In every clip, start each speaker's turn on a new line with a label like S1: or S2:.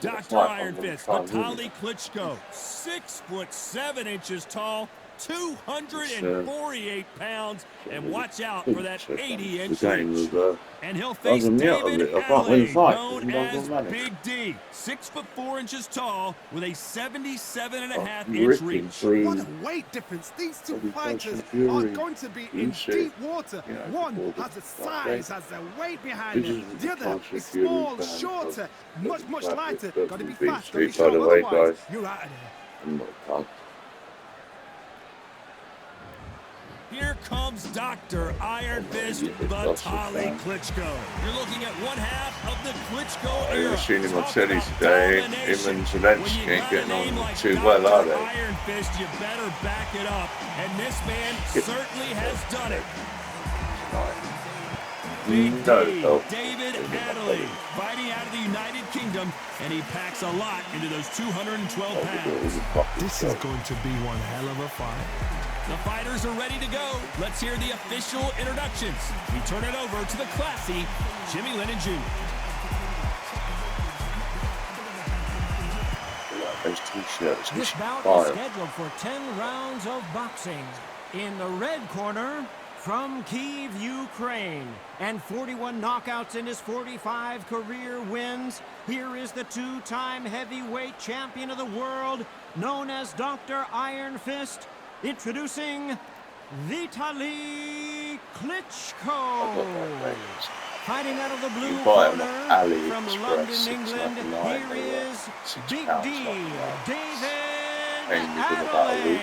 S1: Dr. Iron Fist, Vitali Klitchko, 6'7" tall, 248 pounds, and watch out for that 80-inch reach. And he'll face David Adelaye, known as Big D, 6'4" tall, with a 77.5-inch reach.
S2: What a weight difference! These two fighters are going to be in deep water. One has the size, has the weight behind it. The other is small, shorter, much lighter. Got to be fast, got to be strong. Otherwise, you're out of there.
S1: Here comes Dr. Iron Fist, Vitali Klitchko. You're looking at one half of the Klitchko era.
S3: I've seen him on telly today. Him and Zelensky ain't getting on too well, are they?
S1: Iron Fist, you better back it up. And this man certainly has done it. Big D, David Adelaye, fighting out of the United Kingdom, and he packs a lot into those 212 pounds.
S2: This is going to be one hell of a fight.
S1: The fighters are ready to go. Let's hear the official introductions. We turn it over to the classy Jimmy Lennon Jr.
S4: This bout is scheduled for 10 rounds of boxing. In the red corner, from Kyiv, Ukraine, and 41 knockouts in his 45 career wins, here is the two-time heavyweight champion of the world, known as Dr. Iron Fist, introducing Vitali Klitchko. Fighting out of the blue corner from London, England, here is Big D, David Adelaye.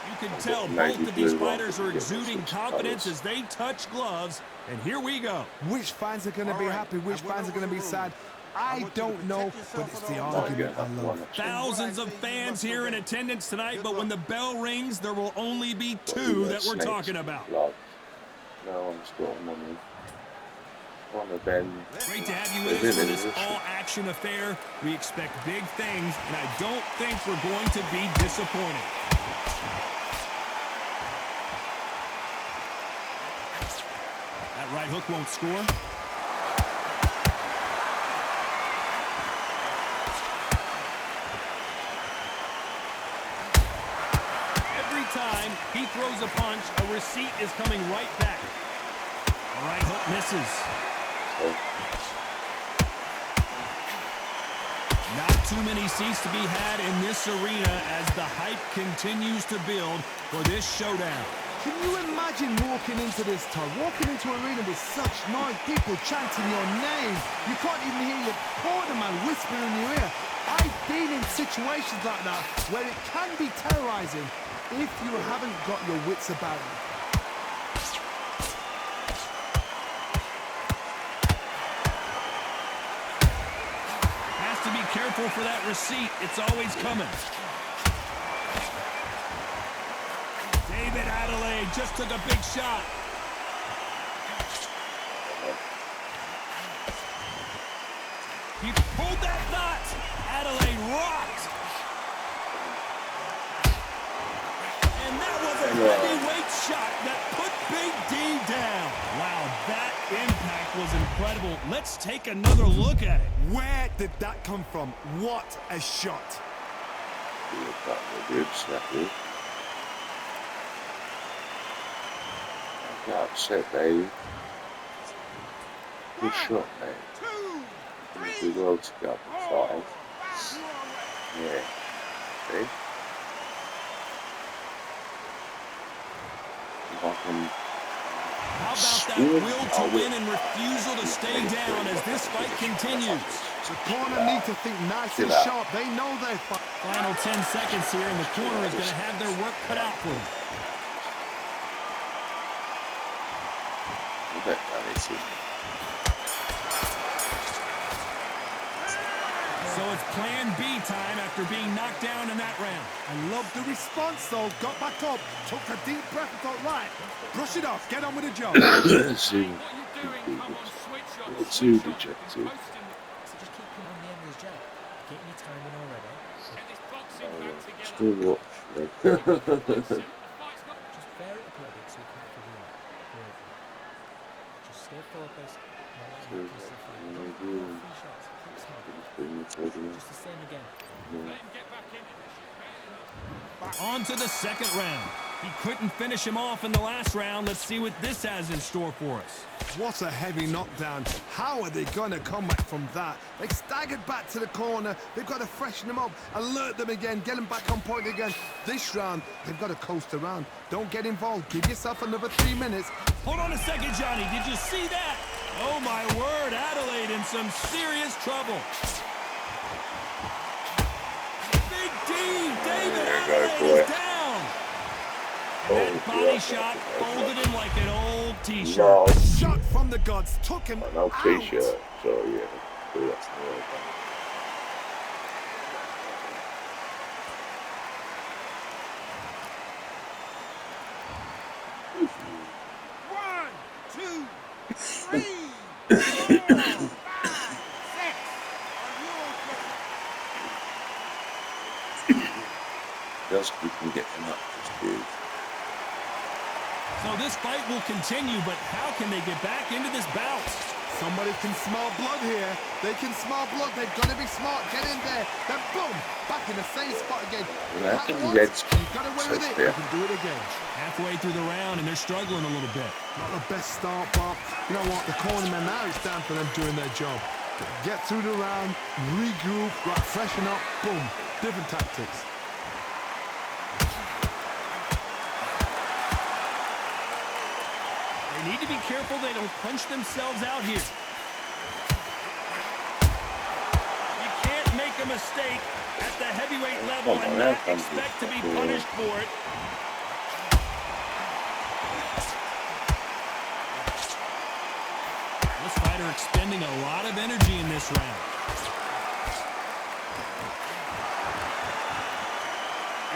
S1: You can tell both of these fighters are exuding confidence as they touch gloves, and here we go.
S2: Which fans are going to be happy, which fans are going to be sad? I don't know, but it's the argument I love.
S1: Thousands of fans here in attendance tonight, but when the bell rings, there will only be two that we're talking about.
S3: No one's got money. One of them.
S1: Great to have you with us for this all-action affair. We expect big things, and I don't think we're going to be disappointed. That right hook won't score. Time he throws a punch, a receipt is coming right back. All right, hook misses. Not too many seats to be had in this arena as the hype continues to build for this showdown.
S2: Can you imagine walking into this time, walking into an arena with such noise, people chanting your name? You can't even hear your cornerman whispering in your ear. I've been in situations like that where it can be terrorizing if you haven't got your wits about you.
S1: Has to be careful for that receipt. It's always coming. David Adelaye just took a big shot. He pulled that knot. Adelaye rocked. And that was a heavyweight shot that put Big D down. Wow, that impact was incredible. Let's take another look at it.
S2: Where did that come from? What a shot.
S3: Get upset, baby. Good shot, mate. We will to go up to 5. Yeah. See?
S1: How about that will to win and refusal to stay down as this fight continues?
S2: The corner need to think nice and sharp. They know they're
S1: final 10 seconds here, and the corner is going to have their work cut out for them. So it's plan B time after being knocked down in that round.
S2: I love the response, though. Got back up, took a deep breath and thought, right, brush it off, get on with the job.
S3: Two dejected. Still watch.
S1: On to the second round. He couldn't finish him off in the last round. Let's see what this has in store for us.
S2: What a heavy knockdown. How are they going to come back from that? They staggered back to the corner. They've got to freshen them up, alert them again, get them back on point again. This round, they've got to coast around. Don't get involved. Give yourself another 3 minutes.
S1: Hold on a second, Johnny. Did you see that? Oh, my word. Adelaide in some serious trouble. Big D. David Adelaide is down. That body shot folded him like an old t-shirt.
S3: No.
S2: Shot from the gods took him
S3: No
S2: out.
S3: t-shirt, so yeah. That's
S2: One, two, three, 4, 5, 6.
S3: just we can get him up to speed.
S1: So this fight will continue, but how can they get back into this bout?
S2: Somebody can smell blood here. They can smell blood. They've got to be smart. Get in there. Then boom, back in the same spot again.
S3: That's
S2: At
S3: a
S2: once,
S3: red
S2: you got away with it.
S3: there.
S2: You can do it again.
S1: Halfway through the round, and they're struggling a little bit.
S2: Not the best start, but you know what? The cornerman now is down for them doing their job. Get through the round, regroup, right, freshen up, boom. Different tactics.
S1: They need to be careful they don't punch themselves out here. You can't make a mistake at the heavyweight level and not expect to be punished for it. This fighter expending a lot of energy in this round.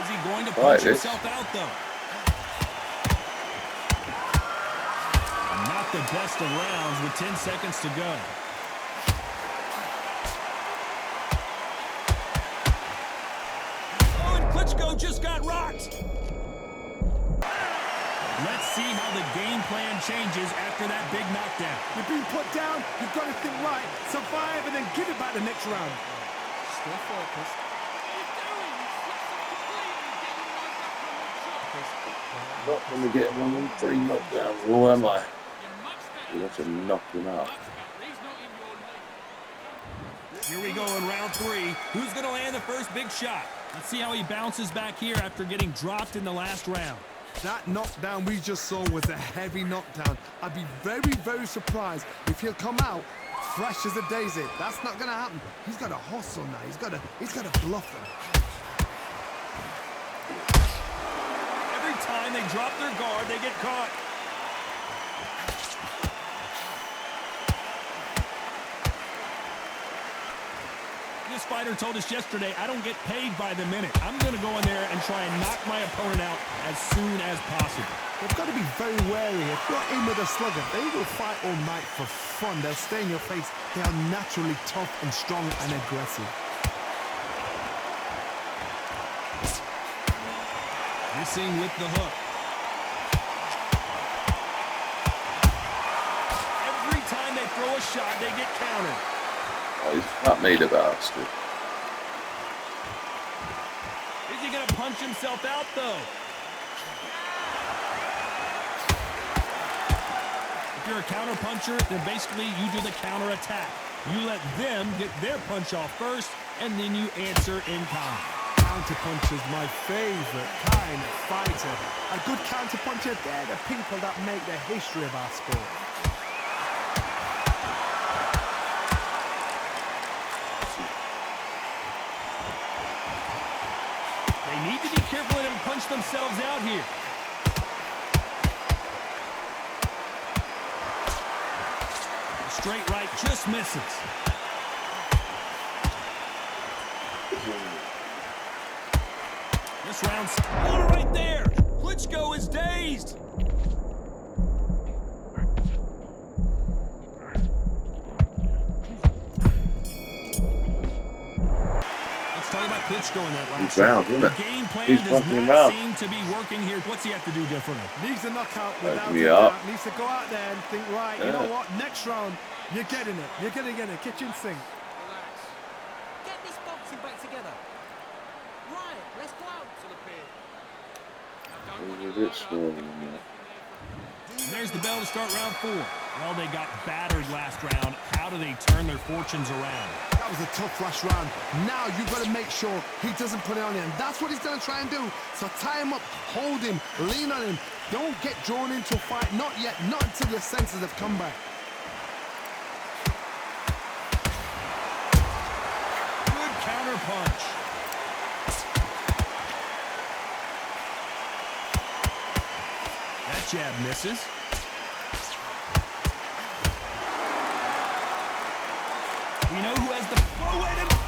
S1: Is he going to punch himself out, though? Not the best of rounds with 10 seconds to go. Oh, and Klitchko just got rocked. Let's see how the game plan changes after that big knockdown.
S2: You've been put down, you've got to think right, survive, and then give it back the next round.
S4: Still focused.
S3: Not going to get 1 and 3 knockdowns, or am I? You have to knock him out.
S1: Here we go in round 3. Who's going to land the first big shot? Let's see how he bounces back here after getting dropped in the last round.
S2: That knockdown we just saw was a heavy knockdown. I'd be very, very surprised if he'll come out fresh as a daisy. That's not going to happen. He's got to hustle now. He's got to bluff them.
S1: Every time they drop their guard, they get caught. This fighter told us yesterday, I don't get paid by the minute. I'm going to go in there and try and knock my opponent out as soon as possible.
S2: They've got to be very wary. If you're in with a slugger, they will fight all night for fun. They'll stay in your face. They are naturally tough and strong and aggressive.
S1: Missing with the hook. Every time they throw a shot, they get countered.
S3: Oh, he's not made a bastard.
S1: Is he going to punch himself out, though? If you're a counter puncher, then basically you do the counter attack. You let them get their punch off first, and then you answer in kind.
S2: Counter puncher's my favorite kind of fighter. A good counter puncher, they're the people that make the history of our sport.
S1: They need to be careful and punch themselves out here. Straight right just misses. This round's oh, right there. Klitchko is dazed. Let's talk about Klitchko in that last
S3: round, isn't
S1: The
S3: it?
S1: game plan
S3: He's
S1: does
S3: fucking
S1: not
S3: round.
S1: seem to be working here. What's he have to do differently?
S2: Needs a knockout without
S3: me
S2: a
S3: up.
S2: doubt. Needs to go out there and think, right, you know what? Next round, you're getting it. You're going to get it. Kitchen sink.
S5: Relax. Get this boxing back together. Right, let's go out to the pit.
S1: There's the bell to start round 4. Well, they got battered last round. How do they turn their fortunes around?
S2: That was a tough last round. Now you've got to make sure he doesn't put it on him. That's what he's going to try and do. So tie him up, hold him, lean on him. Don't get drawn into a fight. Not yet. Not until your senses have come back.
S1: Good counter punch. That jab misses. We know who has the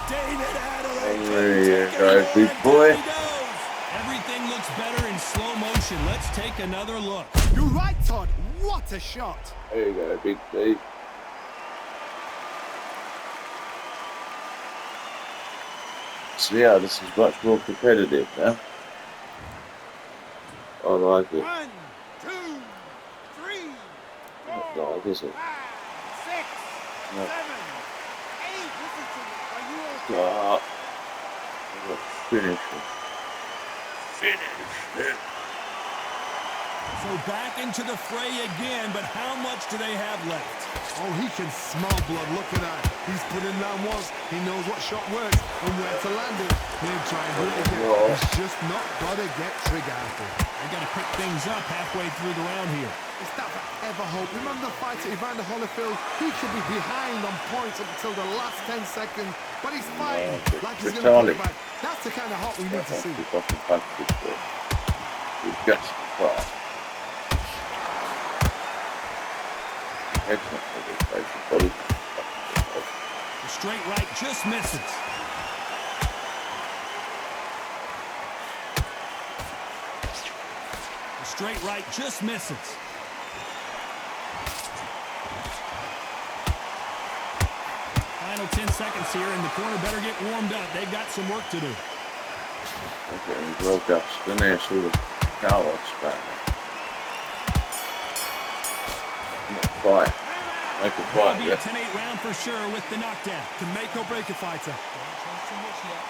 S1: David Adelaye.
S3: There you go, big boy.
S1: Everything looks better in slow motion. Let's take another look.
S2: You're right, Todd. What a shot.
S3: There you go, big D. So yeah, this is much more competitive now. I like it.
S5: 1, 2, 3,
S3: Not like, is it?
S5: 5, 6,
S3: No.
S5: 7, 8. Listen to me. Are you okay?
S3: Finish it. Finish it.
S1: So back into the fray again, but how much do they have left?
S2: Oh, he can smell blood. Look at that. He's put in round once. He knows what shot works and where to land it. He'll try and do it again. He's just not got to get trigger happy.
S1: They got to pick things up halfway through the round here.
S2: Is that ever hope? Remember the fight at Evander Holyfield? He could be behind on points up until the last 10 seconds, but he's fighting like he's going to put it back. That's the kind of hope we need to see.
S3: We've got some far.
S1: The straight right just misses. The straight right just misses. Final 10 seconds here, and the corner better get warmed up. They've got some work to do.
S3: Okay, he broke up. Then they see the cowards back. Fight. Make a fight,
S1: It'll be a 10-8 round for sure with the knockdown.
S2: Can make or break a fighter.
S5: Don't change too much yet.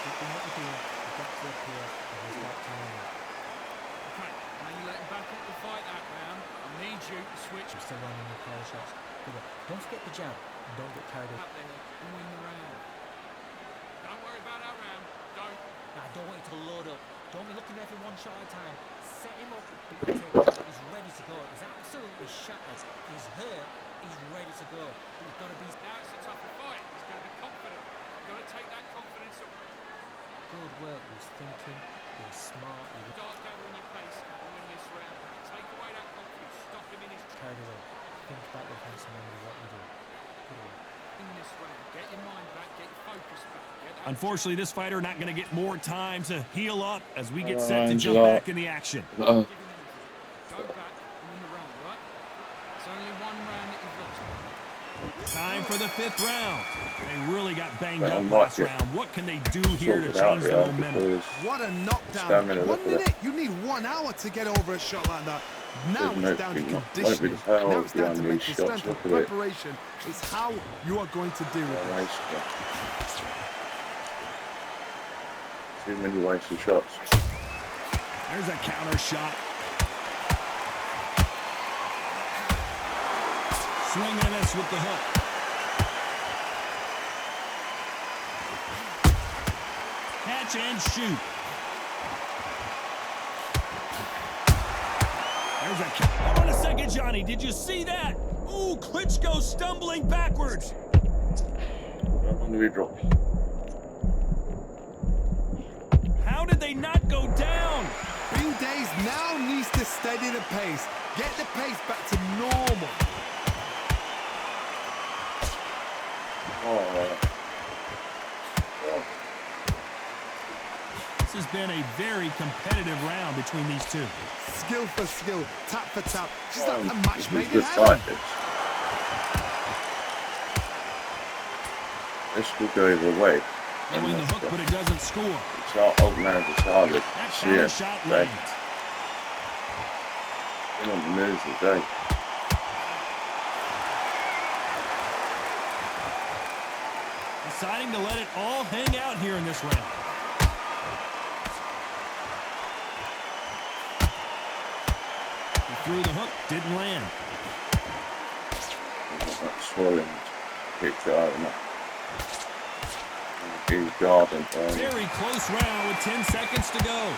S5: Keep doing what you're doing. You've got to appear and he's got time. Okay, now you let him back up the fight that round. I need you to switch. You're still running your power shots. Good work. Don't forget the jab. And don't get carried away. Up there and win the round. Don't worry about that round. Don't. Now, I don't want you to load up. Don't be looking there for one shot at a time. Set him up. He's ready to go. He's absolutely shattered. He's hurt. He's ready to go. But he's got to be. Now it's a tougher fight. He's got to be confident. You've got to take that confidence up. Good work. He was thinking. He was smart. He was dark down on your pace and win this round. Take away that confidence. Stop him in his carried away. Think back with him, remember what you do. Good work. In this round, get your mind back, get your focus back.
S1: Unfortunately, this fighter not going to get more time to heal up as we get set to jump back in the action.
S5: Go back and win the round, right? It's only one round that you've lost.
S1: Time for the 5th round. They really got banged up
S3: like
S1: last
S3: it.
S1: round. What can they do here to
S3: Sort it out,
S1: change the
S3: yeah,
S1: momentum?
S3: because
S2: What a knockdown.
S3: Stamina,
S2: 1
S3: look at
S2: minute.
S3: that.
S2: You need 1 hour to get over a shot like that. Now
S3: There's
S2: it's down to
S3: no-
S2: conditioning.
S3: the power
S2: Now it's down to
S3: behind
S2: mental
S3: these shots.
S2: strength.
S3: Look
S2: And
S3: at it.
S2: preparation is how you are going to deal with it.
S3: Nice. Too many wasted shots.
S1: There's a counter shot. Swing and a miss with the hook. Catch and shoot. There's a count. Hold on a second, Johnny. Did you see that? Ooh, Klitchko stumbling backwards.
S3: Individual.
S1: How did they not go down?
S2: Bing Days now needs to steady the pace. Get the pace back to normal.
S1: This has been a very competitive round between these two.
S2: Skill for skill, tap for tap. Just like a match made in
S3: Good
S2: heaven.
S3: fight, this could go either way.
S1: Throwing the hook, but it doesn't score.
S3: Shot open and Vitali.
S1: That counter shot lands.
S3: Been on the move today.
S1: Deciding to let it all hang out here in this round. He threw the hook, didn't land.
S3: Swollen. Kicked it out enough. He's guarding.
S1: Very close round with 10 seconds to go.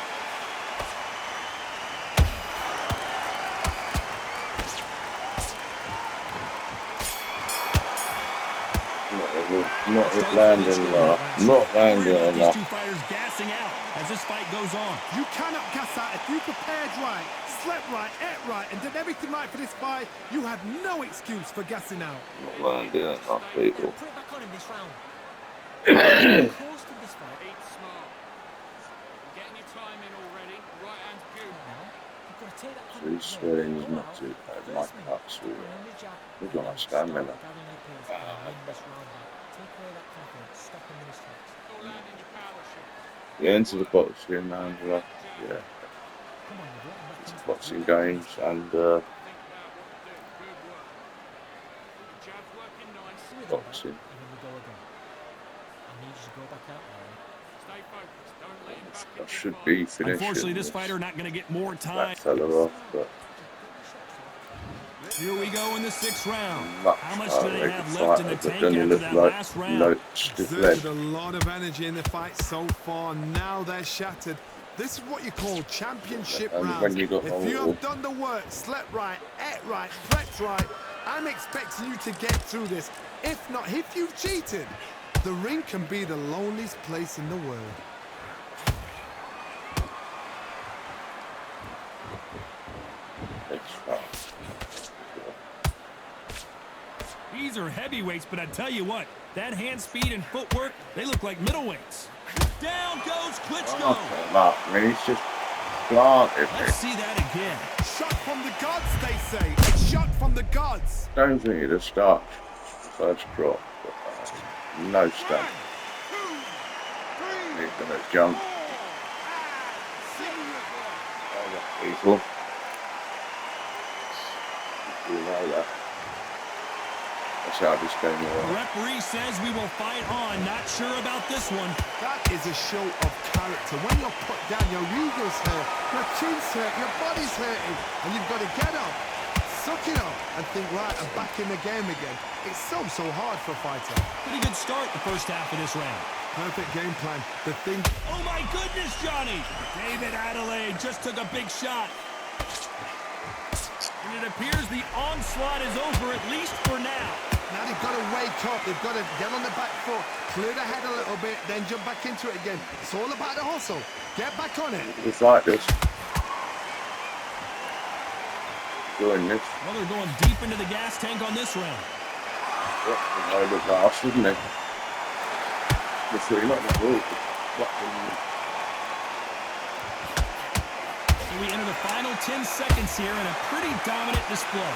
S3: Not landing enough. Not landing enough.
S1: These two fighters gassing out as this fight goes on.
S2: You cannot gas out. If you prepared right, slept right, ate right, and did everything right for this fight, you have no excuse for gassing out.
S3: Not landing enough, people.
S4: Put it back on him this round. Close to this fight.
S5: Eat smart. Getting your time in already. Right hand's good.
S4: Now, you've got to take that
S3: Three swings, not too bad. My cuts will. We've got a stamina. Yeah, into the boxing, Angela. Yeah. It's boxing games and boxing. I should be finishing.
S1: Unfortunately, this fighter not going to get more time.
S3: That fella off, but
S1: here we go in the 6th round.
S3: much
S1: How much do they have left in the tank
S3: done
S1: after
S3: look
S1: that
S3: like
S1: last round?
S3: no stiff leg.
S2: Exerted a lot of energy in the fight so far. Now they're shattered. This is what you call championship
S3: And
S2: rounds.
S3: when you got
S2: If you have done the work, slept right, ate right, prepped right, I'm expecting you to get through this. If not, if you've cheated, the ring can be the loneliest place in the world.
S1: These are heavyweights, but I tell you what, that hand speed and footwork, they look like middleweights. Down goes Klitchko.
S3: Oh, he's just planted.
S1: Let's see that again.
S2: Shot from the gods, they say. A shot from the gods.
S3: Don't think it'll start first drop. But, no stamp. He's gonna jump. People. You know that. That's how this game
S1: The
S3: works.
S1: referee says we will fight on. Not sure about this one.
S2: That is a show of character. When you're put down, your ego's hurt, your chin's hurt, your body's hurting, and you've got to get up, suck it up, and think, right, I'm back in the game again. It's so hard for a fighter.
S1: Pretty good start the first half of this round.
S2: Perfect game plan. The thing.
S1: Oh my goodness, Johnny! David Adelaye just took a big shot. And it appears the onslaught is over, at least for now.
S2: Now they've got to wake up. They've got to get on the back foot, clear the head a little bit, then jump back into it again. It's all about the hustle. Get back on it.
S3: It's like this. Doing this.
S1: Well, they're going deep into the gas tank on this round.
S3: Over the glass, isn't it? Before you're not that good.
S1: So we enter the final 10 seconds here in a pretty dominant display.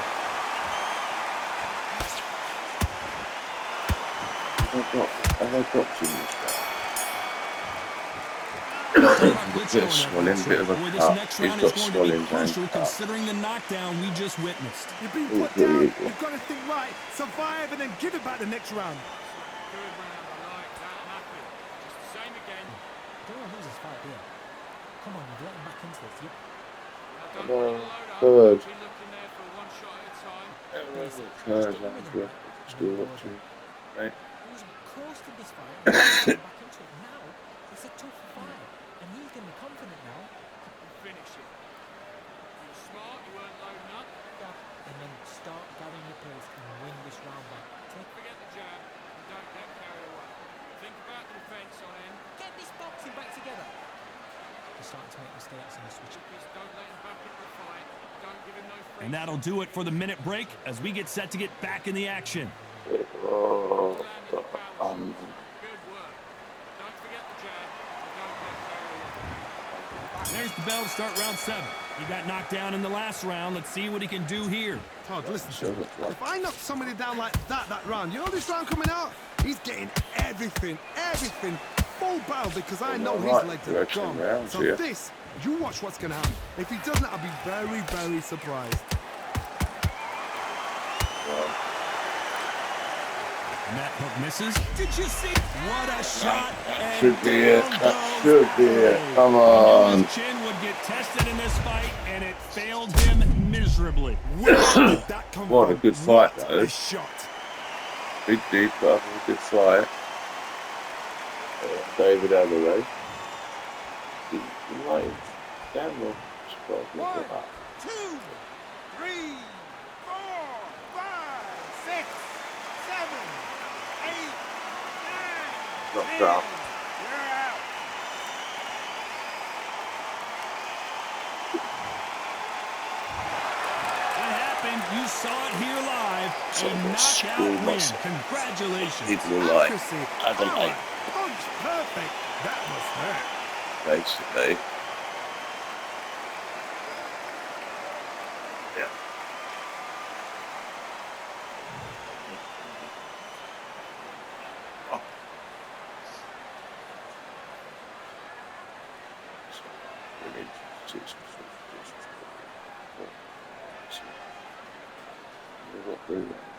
S3: Have I got too much?
S1: Bit
S3: of swelling, bit of a
S1: Boy, this
S3: cut.
S1: next
S3: He's
S1: round
S3: got
S1: is going to
S3: swelling
S1: be crucial
S3: down.
S1: considering the knockdown we just witnessed.
S2: You've been put down. You've got to think right, survive, and then give it back the next round.
S5: Good round, I like that. I'm happy. Just the same again.
S4: Don't lose this fight here. Come on, you've let him back into it. You...
S5: Now don't load up.
S3: Third.
S5: Be looking there for one shot at a time.
S3: Third, Andrew. Still watching. Right.
S4: He was close to this fight. And he's back into it. Now, it's a tough fight. And he's going to be confident now.
S5: Finish it. You were smart, you weren't loading up.
S4: And then start gathering your pace and win this round back.
S5: Forget the jab and don't get carried away. Think about the defence on end.
S4: Get this boxing back together. He's starting to make mistakes in the switch.
S5: Just don't let him back into the fight. Don't give him no free.
S1: And that'll do it for the minute break as we get set to get back in the action.
S3: Oh,
S5: Good work. Don't forget the jab and don't get carried away.
S1: There's the bell to start round 7. He got knocked down in the last round. Let's see what he can do here.
S2: Todd, listen to me. If I knock somebody down like that round, you know this round coming out? He's getting everything full battle because I know
S3: right
S2: his legs are
S3: direction
S2: gone.
S3: round
S2: So
S3: here.
S2: this, you watch what's going to happen. If he doesn't, I'll be very, very surprised.
S3: Well,
S1: And that hook misses. Did you see? What a shot.
S3: that
S1: And
S3: should be it.
S1: down
S3: That
S1: goes
S3: should be it.
S1: Adelaye.
S3: Come
S1: He knew
S3: on.
S1: his chin would get tested in this fight, and it failed him miserably.
S2: Where did that come
S3: What
S2: from?
S3: a good fight,
S2: What
S3: though.
S2: a shot.
S3: Big deep, but a good fight. David Adelaye. He might damn well surprise me for that.
S2: 2, 3, 4, 5, 6, 7, 8, 9.
S3: Knocked out.
S2: You're out.
S1: What happened? You saw it here live.
S3: So
S1: A
S3: much
S1: knockout
S3: school
S1: win.
S3: muscle.
S1: Congratulations.
S3: People are like
S2: Accuracy.
S3: Adelaye,
S2: Power. Punch perfect. That must hurt.
S3: basically. Yeah. Oh. We need to we'll go through that.